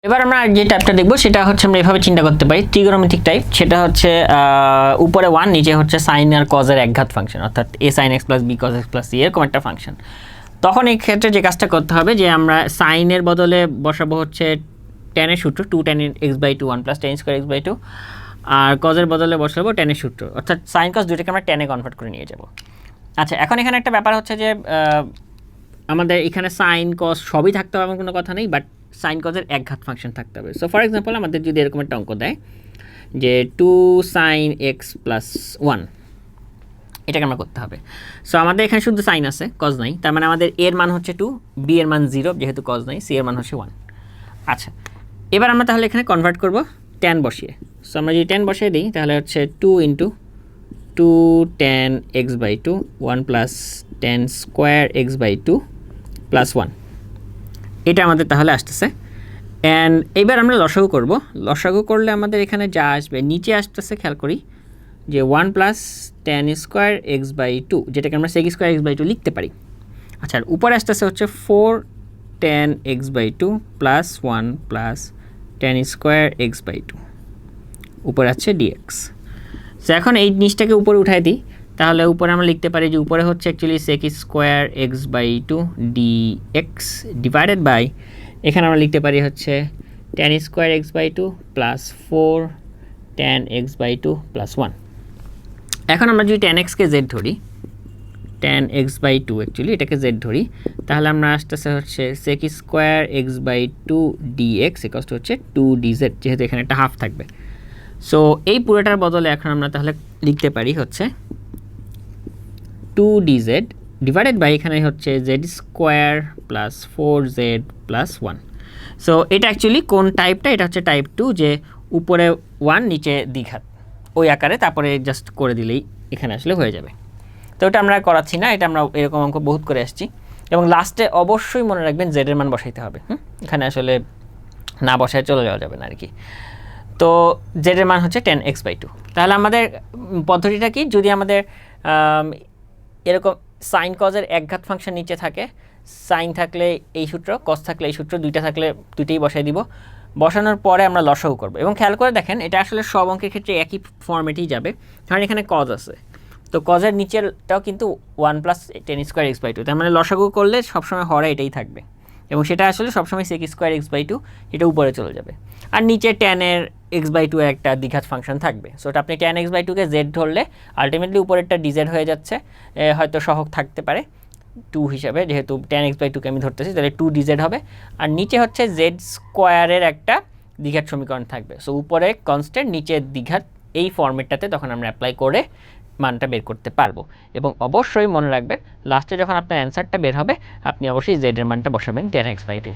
এবার আমরা যে টাইপটা দেখবো সেটা হচ্ছে আমরা এভাবে চিন্তা করতে পারি, ট্রিগোনোমেট্রিক টাইপ। সেটা হচ্ছে উপরে 1, নিচে হচ্ছে সাইন আর কজের একঘাত ফাংশন, অর্থাৎ a sin x + b cos x + c এরকম একটা ফাংশন। তখন এই ক্ষেত্রে যে কাজটা করতে হবে যে আমরা সাইনের বদলে বসাবো হচ্ছে tan এর সূত্র 2 tan x/2 1 + tan square x/2, আর কজের বদলে বসাবো tan এর সূত্র, অর্থাৎ সাইন কস দুইটাকে আমরা tan এ কনভার্ট করে নিয়ে যাব। আচ্ছা, এখন এখানে একটা ব্যাপার হচ্ছে যে আমাদের এখানে সাইন কস সবই থাকতে হবে এমন কোনো কথা নেই, বাট সাইন কজের একঘাত ফাংশন থাকতে হবে। সো ফর এক্সাম্পল আমাদের যদি এরকম একটা অঙ্ক দেয় যে 2 sin x + 1, এটাকে আমরা করতে হবে। সো আমাদের এখানে শুধু সাইন আছে, কজ নাই, তার মানে আমাদের এর মান হচ্ছে 2, বি এর মান 0 যেহেতু কজ নাই, সি এর মান হচ্ছে 1। আচ্ছা, এবার আমরা তাহলে এখানে কনভার্ট করব tan বসিয়ে। সো আমরা যদি tan বসিয়ে দিই তাহলে হচ্ছে 2 × 2 tan x/2 1 + tan square x/2 + 1, এটা আমাদের তাহলে আসতেছে। অ্যান্ড এবার আমরা লসাগু করব। লসাগু করলে আমাদের এখানে যা আসবে নিচে আসতেছে, খেয়াল করি যে 1 + tan স্কয়ার x/2, যেটাকে আমরা sec স্কয়ার x/2 লিখতে পারি। আচ্ছা, আর উপরে আসতেছে হচ্ছে 4 tan x/2 + 1 + tan square x/2, উপরে আছে dx। সো এখন এই জিনিসটাকে উপরে উঠাই দিই, তাহলে উপরে আমরা লিখতে পারি যে উপরে হচ্ছে actually sec square x/2 dx divided by, এখানে আমরা লিখতে পারি হচ্ছে tan square x/2 + 4 tan x/2 + 1। এখন আমরা যদি tan x কে z ধরি, tan x/2 অ্যাকচুয়ালি এটাকে z ধরি, তাহলে আমরা আসতেছে হচ্ছে sec স্কয়ার x/2 dx হচ্ছে 2dz, যেহেতু এখানে একটা হাফ থাকবে। সো এই পুরোটার বদলে এখন আমরা তাহলে লিখতে পারি হচ্ছে 2dz ডিভাইডেড বাই, এখানে হচ্ছে z স্কয়ার + 4z + 1। সো এটা অ্যাকচুয়ালি কোন টাইপটা, এটা হচ্ছে টাইপ 2, যে উপরে 1 নিচে দ্বিঘাত ওই আকারে, তারপরে জাস্ট করে দিলেই এখানে আসলে হয়ে যাবে। তো ওটা আমরা করাচ্ছি না, এটা আমরা এরকম অঙ্ক বহুত করে আসছি। এবং লাস্টে অবশ্যই মনে রাখবেন z এর মান বসাইতে হবে। এখানে আসলে না বসায় চলে যাওয়া যাবে না আর কি। তো z এর মান হচ্ছে tan x/2। তাহলে আমাদের পদ্ধতিটা কি, যদি আমাদের এরকম সাইন কজের একঘাত ফাংশন নিচে থাকে, সাইন থাকলে এই সূত্র, কস থাকলে এই সূত্র, দুইটা থাকলে দুইটাই বসাই দিব। বসানোর পরে আমরা লসাগু করব। এবং খেয়াল করে দেখেন এটা আসলে সব অঙ্কের ক্ষেত্রে একই ফর্মেটেই যাবে, কারণ এখানে কজ আছে। তো কজের নিচেরটাও কিন্তু 1 + tan স্কয়ার x/2, তার মানে লসাগু করলে সবসময় হরে এটাই থাকবে, এবং সেটা আসলে সবসময় sec স্কয়ার x/2, এটা উপরে চলে যাবে। আর নিচে tan এর x/2 এর একটা দ্বিঘাত ফাংশন থাকবে। সো এটা আপনি tan x/2 কে z ধরলে আলটিমেটলি উপরেরটা dz হয়ে যাচ্ছে, হয়তো সহগ থাকতে পারে 2 হিসাবে, যেহেতু tan x/2 কে আমি ধরতেছি, তাহলে 2dz হবে। আর নিচে হচ্ছে z স্কয়ারের একটা দ্বিঘাত সমীকরণ থাকবে। সো উপরে কনস্ট্যান্ট, নিচে দ্বিঘাত, এই ফরম্যাটটাতে তখন আমরা অ্যাপ্লাই করে মানটা বের করতে পারবো। এবং অবশ্যই মনে রাখবেন লাস্টে যখন আপনার অ্যান্সারটা বের হবে আপনি অবশ্যই z এর মানটা বসাবেন tan x/2।